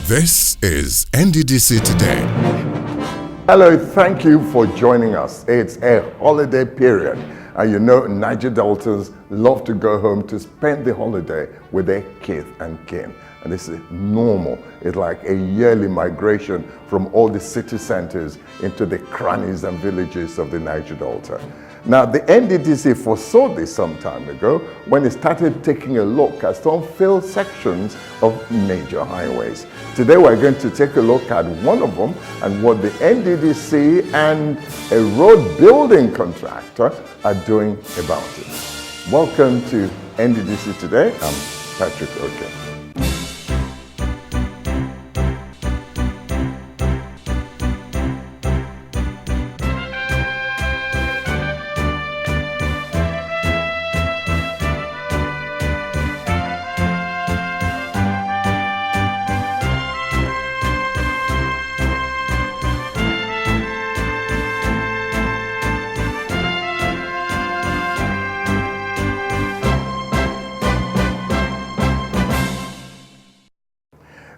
This is NDDC Today. Hello, thank you for joining us. It's a holiday period, and you know Niger Deltans love to go home to spend the holiday with their kith and kin. And this is normal. It's like a yearly migration from all the city centers into the crannies and villages of the Niger Delta. Now, the NDDC foresaw this some time ago when it started taking a look at some failed sections of major highways. Today, we're going to take a look at one of them and what the NDDC and a road building contractor are doing about it. Welcome to NDDC Today. I'm Patrick Oke.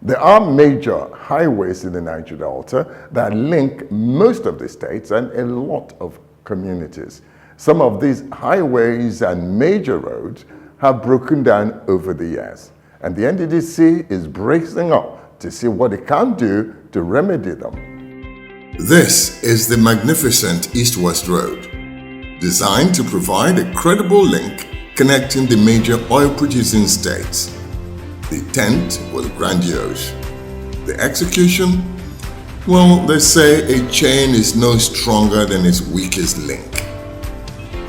There are major highways in the Niger Delta that link most of the states and a lot of communities. Some of these highways and major roads have broken down over the years, and the NDDC is bracing up to see what it can do to remedy them. This is the magnificent East-West Road, designed to provide a credible link connecting the major oil-producing states. The intent was grandiose. The execution? Well, they say a chain is no stronger than its weakest link.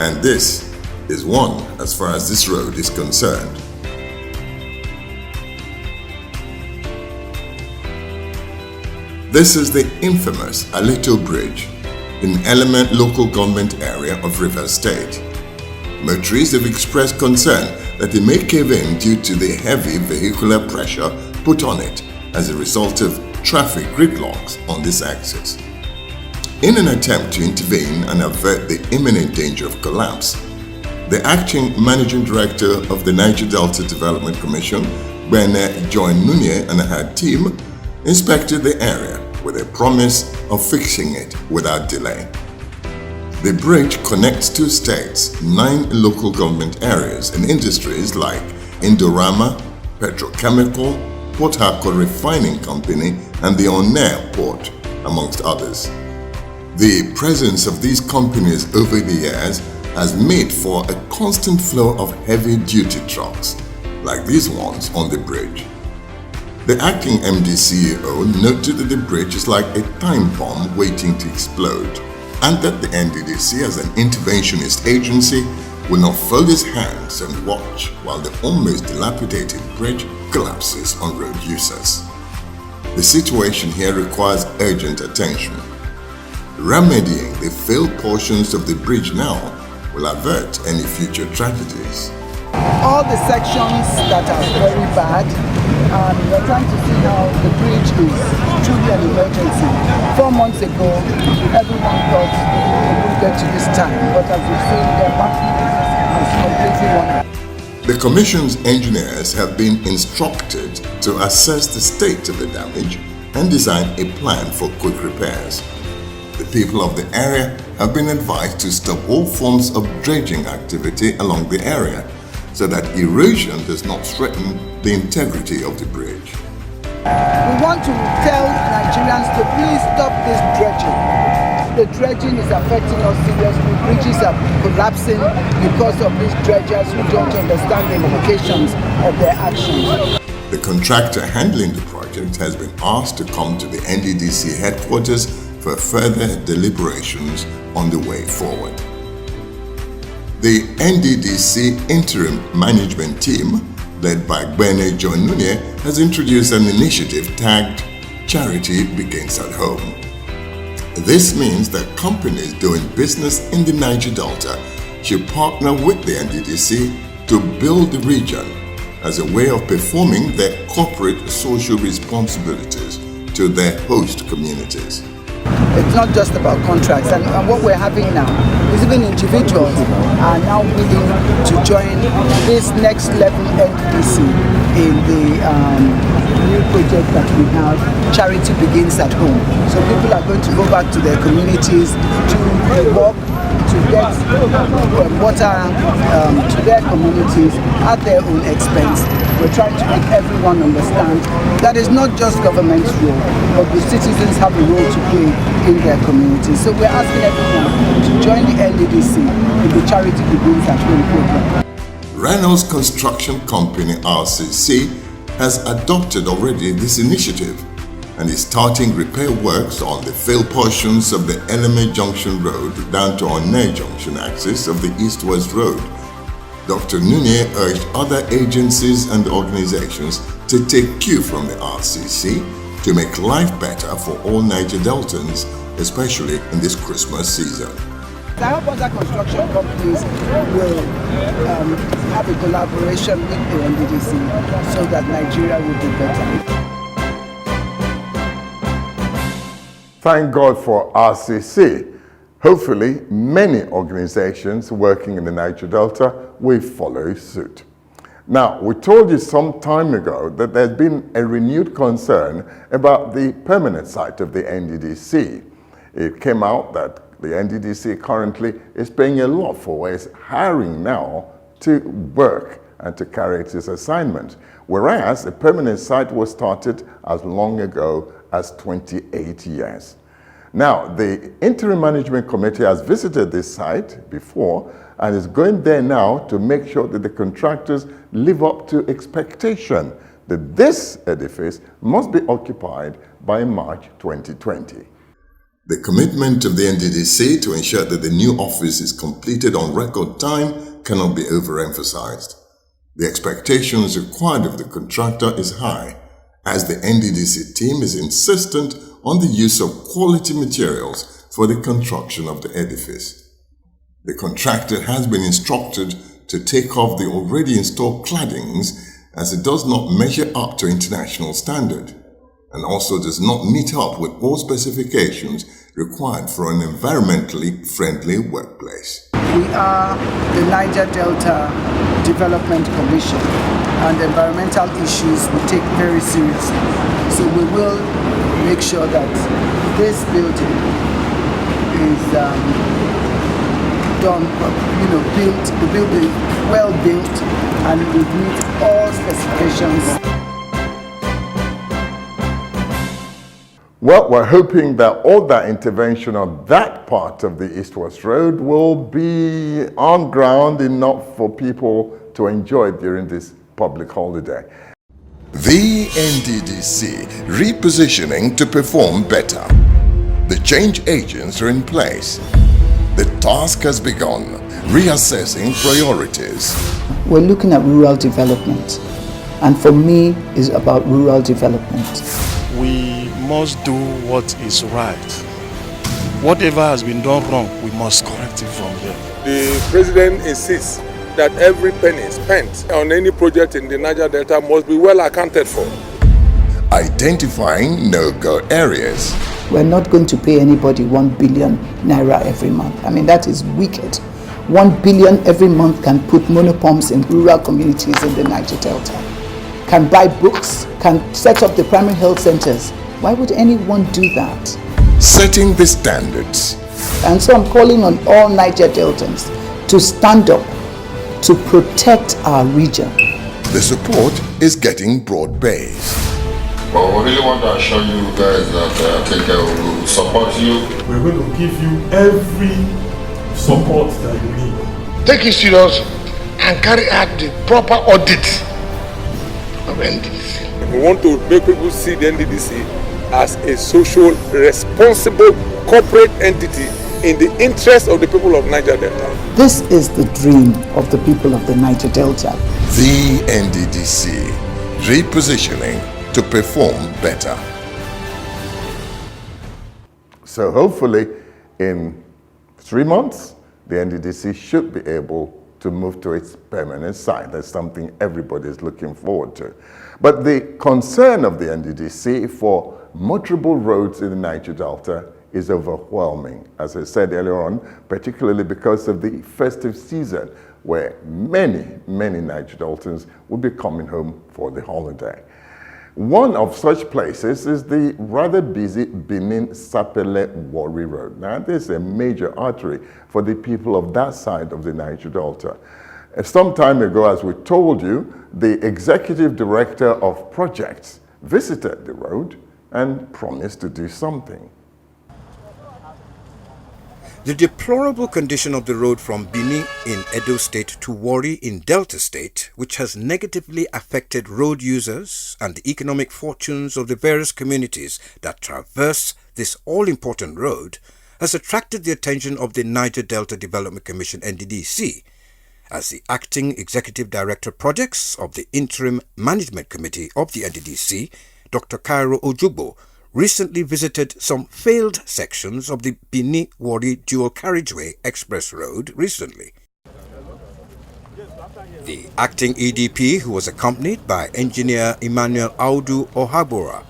And this is one as far as this road is concerned. This is the infamous Aleto Bridge in Element local government area of Rivers State. Motorists have expressed concern that it may cave in due to the heavy vehicular pressure put on it as a result of traffic gridlocks on this axis. In an attempt to intervene and avert the imminent danger of collapse, the acting managing director of the Niger Delta Development Commission, Bene John Nunye, and her team inspected the area with a promise of fixing it without delay. The bridge connects two states, 9 local government areas and industries like Indorama, Petrochemical, Port Harcourt Refining Company, and the Onair Port, amongst others. The presence of these companies over the years has made for a constant flow of heavy-duty trucks, like these ones on the bridge. The acting MD CEO noted that the bridge is like a time bomb waiting to explode, and that the NDDC as an interventionist agency will not fold its hands and watch while the almost dilapidated bridge collapses on road users. The situation here requires urgent attention. Remedying the failed portions of the bridge now will avert any future tragedies. All the sections that are very bad, and we're trying to see how the bridge is truly an emergency. 4 months ago, everyone thought it would get to this time, but as we've seen, the back is completely won. The Commission's engineers have been instructed to assess the state of the damage and design a plan for quick repairs. The people of the area have been advised to stop all forms of dredging activity along the area, so that erosion does not threaten the integrity of the bridge. We want to tell Nigerians to please stop this dredging. The dredging is affecting us seriously. Bridges are collapsing because of these dredgers who don't understand the implications of their actions. The contractor handling the project has been asked to come to the NDDC headquarters for further deliberations on the way forward. The NDDC interim management team, led by Bene John Nunye, has introduced an initiative tagged Charity Begins at Home. This means that companies doing business in the Niger Delta should partner with the NDDC to build the region as a way of performing their corporate social responsibilities to their host communities. It's not just about contracts, and what we're having now is even individuals are now willing to join this next level NDDC in the new project that we have, Charity Begins at Home. So people are going to go back to their communities to work, to get water to their communities at their own expense. We're trying to make everyone understand that it's not just government's role, but the citizens have a role to play in their communities. So we're asking everyone to join the NDDC in the Charity Begins at Home program. Reynolds Construction Company RCC has adopted already this initiative and is starting repair works on the failed portions of the Eleme Junction Road down to Onne Junction axis of the East-West Road. Dr. Nunez urged other agencies and organizations to take cue from the RCC to make life better for all Niger Deltans, especially in this Christmas season. I hope other construction companies will have a collaboration with the NDDC so that Nigeria will be better. Thank God for RCC. Hopefully, many organizations working in the Niger Delta will follow suit. Now, we told you some time ago that there's been a renewed concern about the permanent site of the NDDC. It came out that the NDDC currently is paying a lot for its hiring now to work and to carry out its assignment, whereas the permanent site was started as long ago as 28 years. Now, the Interim Management Committee has visited this site before and is going there now to make sure that the contractors live up to expectation that this edifice must be occupied by March 2020. The commitment of the NDDC to ensure that the new office is completed on record time cannot be overemphasized. The expectations required of the contractor is high, as the NDDC team is insistent on the use of quality materials for the construction of the edifice. The contractor has been instructed to take off the already installed claddings as it does not measure up to international standard and also does not meet up with all specifications required for an environmentally friendly workplace. We are the Niger Delta Development Commission, and environmental issues we take very seriously. So we will make sure that this building is built, the building well built, and it will meet all specifications. Well, we're hoping that all that intervention on that part of the East-West Road will be on ground enough for people to enjoy during this public holiday. The NDDC repositioning to perform better. The change agents are in place. The task has begun, reassessing priorities. We're looking at rural development, and for me, it's about rural development. We must do what is right. Whatever has been done wrong, we must correct it from here. The president insists that every penny spent on any project in the Niger Delta must be well accounted for. Identifying no-go areas. We're not going to pay anybody 1 billion naira every month. I mean, that is wicked. 1 billion every month can put monopumps in rural communities in the Niger Delta, can buy books, can set up the primary health centers. Why would anyone do that? Setting the standards. And so I'm calling on all Niger Deltans to stand up to protect our region. The support is getting broad-based. But we really want to assure you guys that I think we will support you. We're going to give you every support that you need. Take it serious and carry out the proper audit of NDDC. We want to make people see the NDDC as a social, responsible corporate entity in the interest of the people of Niger Delta. This is the dream of the people of the Niger Delta. The NDDC repositioning to perform better. So hopefully in 3 months, the NDDC should be able to move to its permanent site. That's something everybody is looking forward to. But the concern of the NDDC for motorable roads in the Niger Delta is overwhelming, as I said earlier on, particularly because of the festive season. where many Niger Deltans will be coming home for the holiday. One of such places is the rather busy Benin-Sapele-Warri Road. Now, this is a major artery for the people of that side of the Niger Delta. Some time ago, as we told you, the executive director of projects visited the road and promised to do something. The deplorable condition of the road from Benin in Edo State to Warri in Delta State, which has negatively affected road users and the economic fortunes of the various communities that traverse this all-important road, has attracted the attention of the Niger Delta Development Commission NDDC, as the Acting Executive Director Projects of the Interim Management Committee of the NDDC, Dr. Cairo Ojugbo, recently visited some failed sections of the Benin-Warri Dual Carriageway Express Road recently. The acting EDP, who was accompanied by Engineer Emmanuel Audu Ohabora,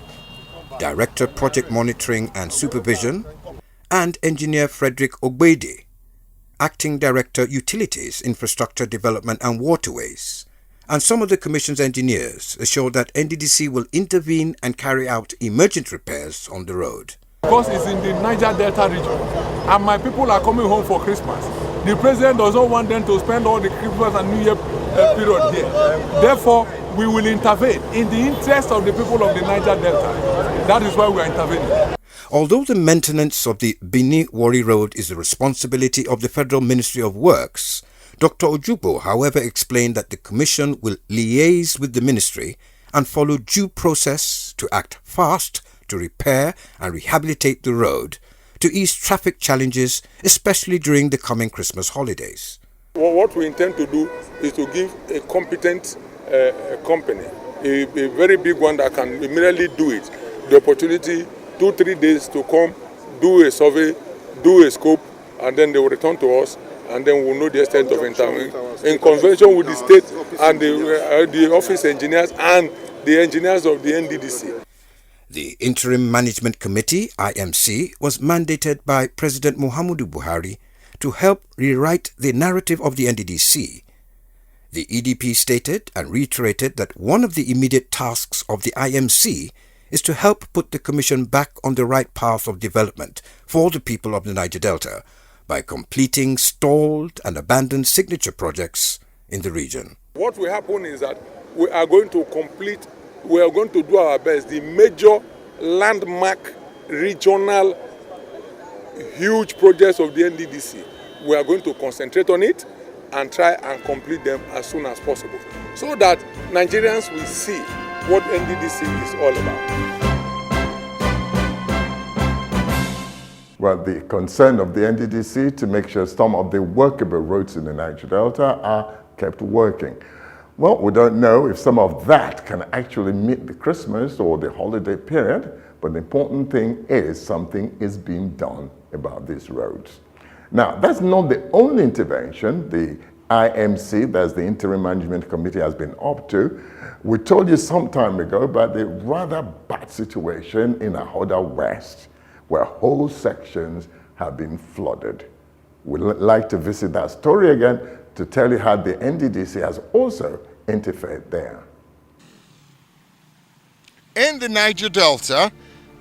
Director Project Monitoring and Supervision, and Engineer Frederick Ogbede, Acting Director Utilities, Infrastructure Development and Waterways, and some of the Commission's engineers assured that NDDC will intervene and carry out emergent repairs on the road. Because it's in the Niger Delta region, and my people are coming home for Christmas. The president doesn't want them to spend all the Christmas and New Year period here. Therefore, we will intervene in the interest of the people of the Niger Delta. That is why we are intervening. Although the maintenance of the Benin-Warri Road is the responsibility of the Federal Ministry of Works, Dr. Ojugbo, however, explained that the Commission will liaise with the Ministry and follow due process to act fast to repair and rehabilitate the road to ease traffic challenges, especially during the coming Christmas holidays. Well, what we intend to do is to give a competent company, a very big one that can immediately do it, the opportunity 2-3 days to come, do a survey, do a scope, and then they will return to us, and then we'll know the extent of intervention in convention with the state and the office engineers and the engineers of the NDDC. The Interim Management Committee, IMC, was mandated by President Muhammadu Buhari to help rewrite the narrative of the NDDC. The EDP stated and reiterated that one of the immediate tasks of the IMC is to help put the Commission back on the right path of development for the people of the Niger Delta by completing stalled and abandoned signature projects in the region. What will happen is that we are going to do our best, the major landmark regional huge projects of the NDDC. We are going to concentrate on it and try and complete them as soon as possible, so that Nigerians will see what NDDC is all about. Well, the concern of the NDDC to make sure some of the workable roads in the Niger Delta are kept working. Well, we don't know if some of that can actually meet the Christmas or the holiday period, but the important thing is something is being done about these roads. Now, that's not the only intervention the IMC, that's the Interim Management Committee, has been up to. We told you some time ago about the rather bad situation in Ahoda West, where whole sections have been flooded. We'd like to visit that story again to tell you how the NDDC has also interfered there. In the Niger Delta,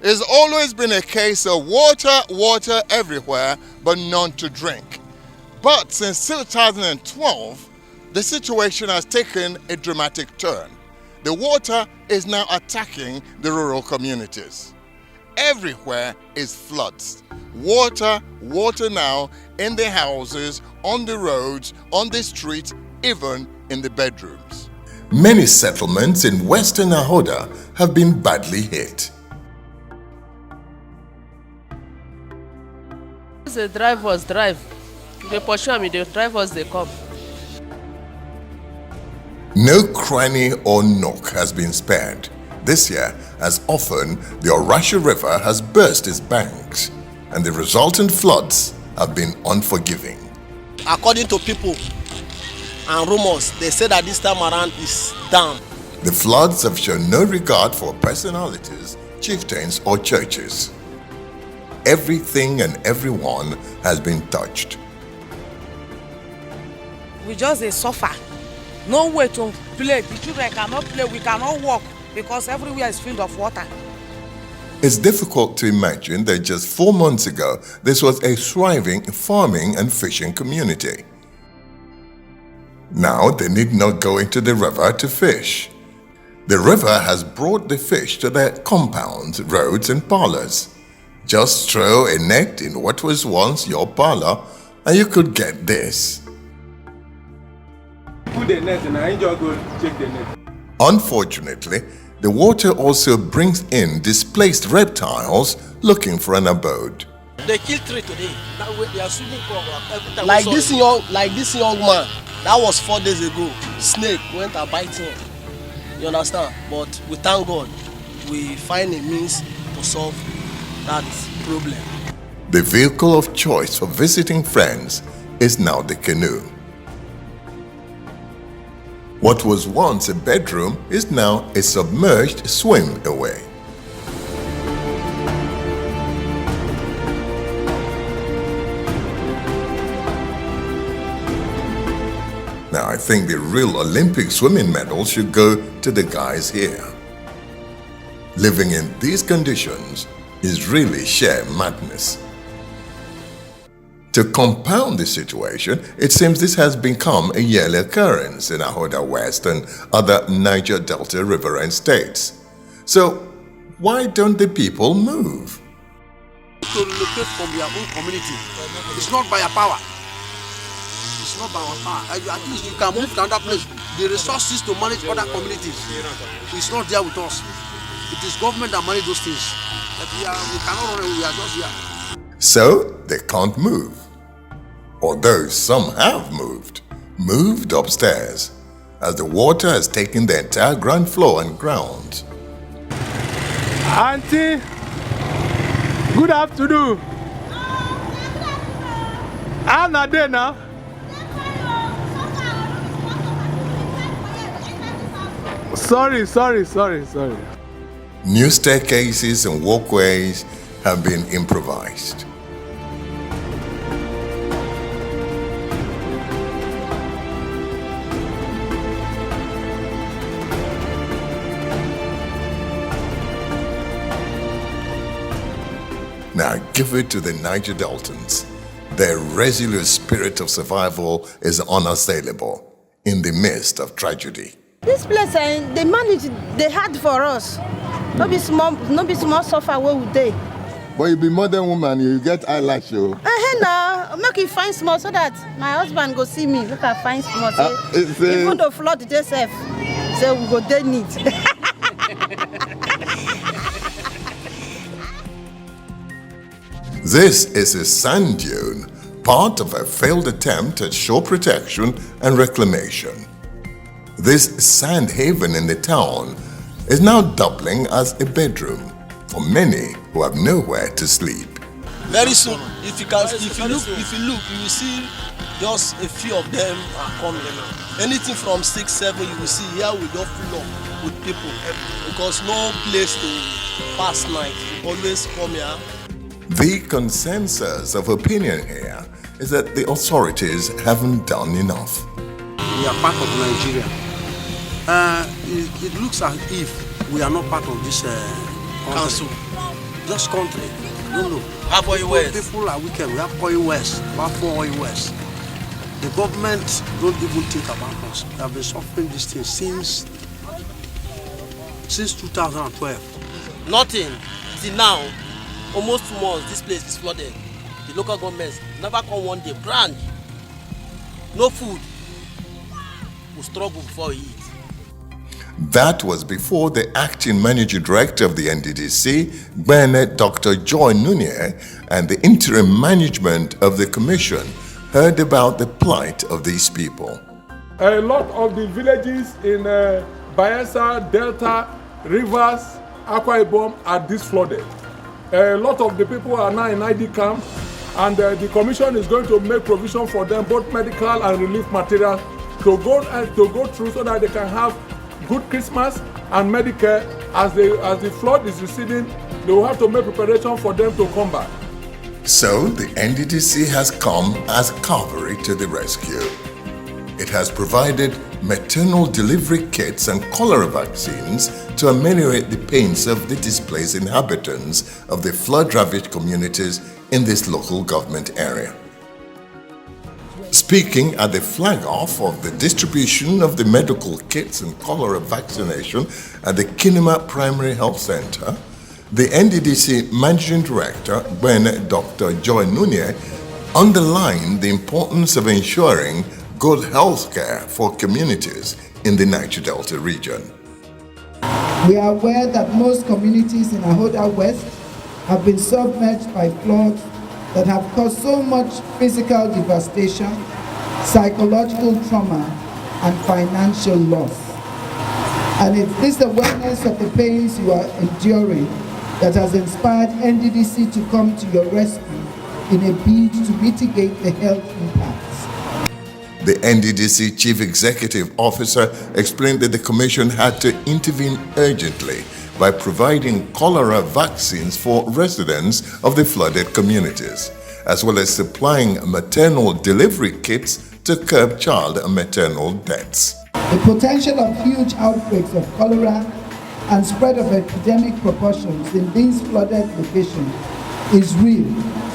it's always been a case of water everywhere, but none to drink. But since 2012, the situation has taken a dramatic turn. The water is now attacking the rural communities. Everywhere is floods. Water now in the houses, on the roads, on the streets, even in the bedrooms. Many settlements in Western Ahoda have been badly hit. The drivers drive. They pursue me, the drivers they come. No cranny or nook has been spared. This year, as often, the Orasha River has burst its banks, and the resultant floods have been unforgiving. According to people and rumors, they say that this time around is down. The floods have shown no regard for personalities, chieftains, or churches. Everything and everyone has been touched. we just dey suffer. No way to play. The children cannot play. We cannot walk because everywhere is filled of water. It's difficult to imagine that just 4 months ago, this was a thriving farming and fishing community. Now they need not go into the river to fish. The river has brought the fish to their compounds, roads and parlors. Just throw a net in what was once your parlor and you could get this. Put the net and I just go check the net. Unfortunately, the water also brings in displaced reptiles looking for an abode. They killed 3 today. That way they are swimming every time. Like this young man, that was 4 days ago. Snake went and bite him. You understand? But we thank God, we find a means to solve that problem. The vehicle of choice for visiting friends is now the canoe. What was once a bedroom is now a submerged swim away. Now, I think the real Olympic swimming medal should go to the guys here. Living in these conditions is really sheer madness. To compound the situation, it seems this has become a yearly occurrence in Ahoda West and other Niger Delta riverine states. So, why don't the people move? To relocate from their own community. It's not by our power. It's not by our power. At least you can move to another place. The resources to manage other communities, it's not there with us. It is government that manage those things. We cannot run away, we are just here. So, they can't move. Although some have moved upstairs, as the water has taken the entire ground floor and grounds. Auntie, good afternoon. How are they now? Sorry. New staircases and walkways have been improvised. Now give it to the Niger Deltans. Their resolute spirit of survival is unassailable in the midst of tragedy. This place, they manage, they hard for us. No be small suffer where we dey. But you be modern woman, you get eyelash, yo. Now, make it fine small so that my husband go see me. Look at fine small. Say, even though flood they safe, say we go dey neat. This is a sand dune, part of a failed attempt at shore protection and reclamation. This sand haven in the town is now doubling as a bedroom for many who have nowhere to sleep. Very soon, if you look, you will see just a few of them are coming. Anything from 6, 7, you will see here we just fill up with people because no place to pass night. You always come here. The consensus of opinion here is that the authorities haven't done enough. We are part of Nigeria. It looks as if we are not part of this council. Just country. No. Have Oil West. People are wicked. We have Oil West. We have 4 Oil West. The government don't even think about us. We have been suffering this thing since 2012. Nothing. Till now, almost 2 months, this place is flooded. The local governments never come one day. Brand. No food. We struggle before we eat. That was before the acting managing director of the NDDC, Bernard Dr. Joy Nunez, and the interim management of the commission heard about the plight of these people. A lot of the villages in Bayelsa, Delta, Rivers, Akwa Ibom are flooded. A lot of the people are now in ID camps, and the commission is going to make provision for them, both medical and relief materials, to go through so that they can have good Christmas and Medicare. As the flood is receding, they will have to make preparation for them to come back. So the NDDC has come as cavalry to the rescue. has provided maternal delivery kits and cholera vaccines to ameliorate the pains of the displaced inhabitants of the flood-ravaged communities in this local government area. Speaking at the flag-off of the distribution of the medical kits and cholera vaccination at the Kinema Primary Health Center, the NDDC Managing Director, when Dr. Joy Nunye, underlined the importance of ensuring good health care for communities in the Niger Delta region. We are aware that most communities in Ahoda West have been submerged by floods that have caused so much physical devastation, psychological trauma, and financial loss. And it's this awareness of the pains you are enduring that has inspired NDDC to come to your rescue in a bid to mitigate the health impacts. The NDDC Chief Executive Officer explained that the Commission had to intervene urgently by providing cholera vaccines for residents of the flooded communities, as well as supplying maternal delivery kits to curb child and maternal deaths. The potential of huge outbreaks of cholera and spread of epidemic proportions in these flooded locations is real,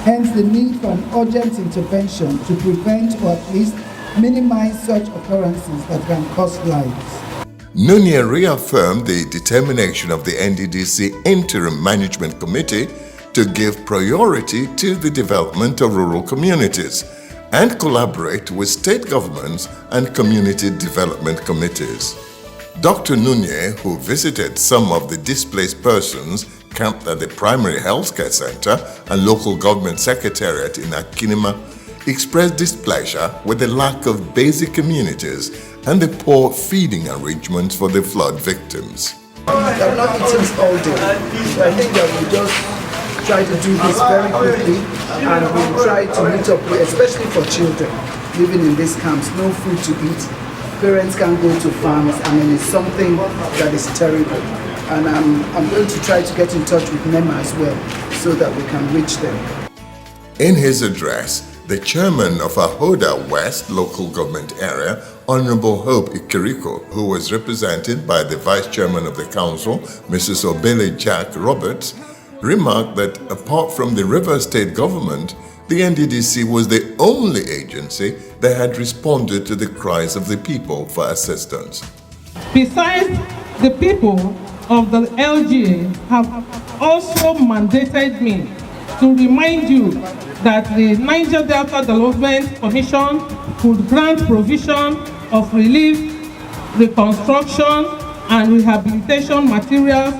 hence the need for an urgent intervention to prevent or at least minimize such occurrences that can cost lives. Nunye reaffirmed the determination of the NDDC Interim Management Committee to give priority to the development of rural communities and collaborate with state governments and community development committees. Dr. Nunye, who visited some of the displaced persons camped at the Primary Healthcare Center and Local Government Secretariat in Akinima, expressed displeasure with the lack of basic amenities and the poor feeding arrangements for the flood victims. I'm not eating all day, so I think that we just try to do this very quickly, and we try to meet up with, especially for children living in these camps, no food to eat. Parents can't go to farms. I mean, it's something that is terrible. And I'm going to try to get in touch with NEMA as well so that we can reach them. In his address, the chairman of Ahoda West local government area, Honorable Hope Ikiriko, who was represented by the vice chairman of the council, Mrs. Obele Jack Roberts, remarked that apart from the Rivers State government, the NDDC was the only agency that had responded to the cries of the people for assistance. Besides, the people of the LGA have also mandated me to remind you that the Niger Delta Development Commission could grant provision of relief, reconstruction, and rehabilitation materials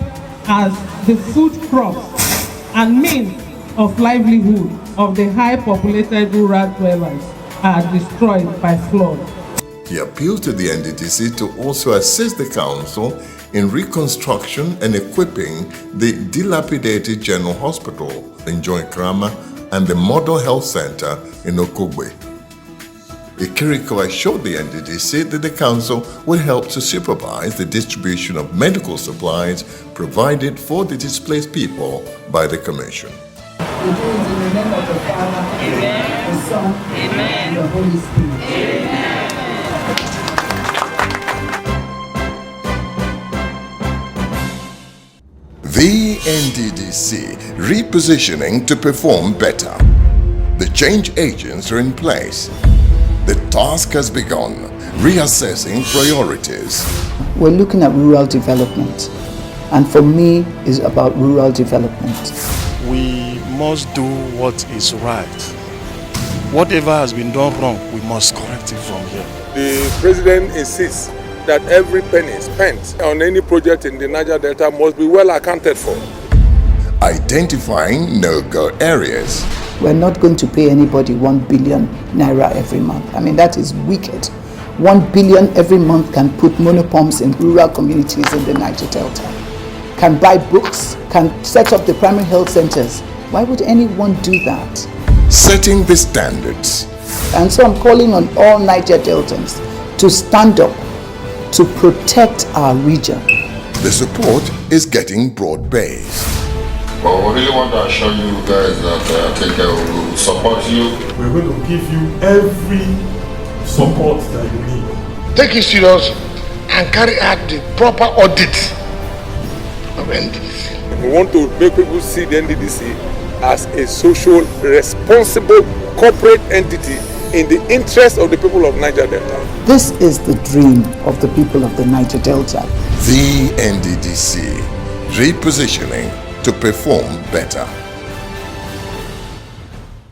as the food crops and means of livelihood of the high populated rural dwellers are destroyed by flood. He appealed to the NDDC to also assist the council in reconstruction and equipping the dilapidated General Hospital in Joinkrama and the Model Health Center in Okogbe. Ikiriko assured the NDDC that the council would help to supervise the distribution of medical supplies provided for the displaced people by the Commission. We do it in the name of the Father, Amen. The Son, Amen. And the Holy Spirit. Amen. The NDDC repositioning to perform better. The change agents are in place. The task has begun, reassessing priorities. We're looking at rural development, and for me, it's about rural development. We must do what is right. Whatever has been done wrong, we must correct it from here. The president insists that every penny spent on any project in the Niger Delta must be well accounted for. Identifying no-go areas. We're not going to pay anybody 1 billion naira every month. I mean, that is wicked. 1 billion every month can put monopumps in rural communities in the Niger Delta, can buy books, can set up the primary health centers. Why would anyone do that? Setting the standards. And so I'm calling on all Niger Deltans to stand up to protect our region. The support is getting broad-based. But we really want to assure you guys that I think I will support you. We're going to give you every support that you need. Take it serious and carry out the proper audit of NDDC. We want to make people see the NDDC as a social, responsible corporate entity in the interest of the people of Niger Delta. This is the dream of the people of the Niger Delta. The NDDC, repositioning to perform better.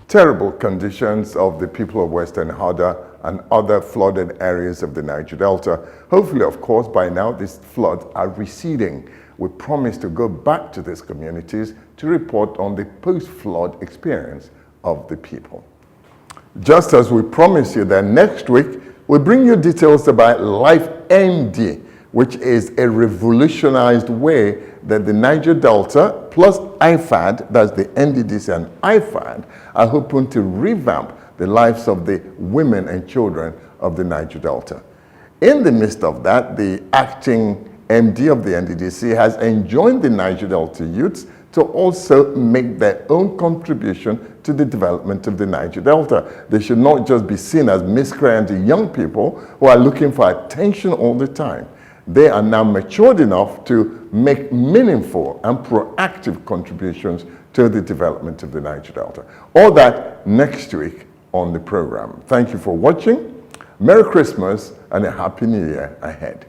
Terrible conditions of the people of Western Hada and other flooded areas of the Niger Delta. Hopefully, of course, by now these floods are receding. We promise to go back to these communities to report on the post-flood experience of the people. Just as we promise you that next week, we'll bring you details about Life MD, which is a revolutionized way that the Niger Delta plus IFAD, that's the NDDC and IFAD, are hoping to revamp the lives of the women and children of the Niger Delta. In the midst of that, the acting MD of the NDDC has enjoined the Niger Delta youths to also make their own contribution to the development of the Niger Delta. They should not just be seen as miscreant young people who are looking for attention all the time. They are now matured enough to make meaningful and proactive contributions to the development of the Niger Delta. All that next week on the program. Thank you for watching. Merry Christmas and a Happy New Year ahead.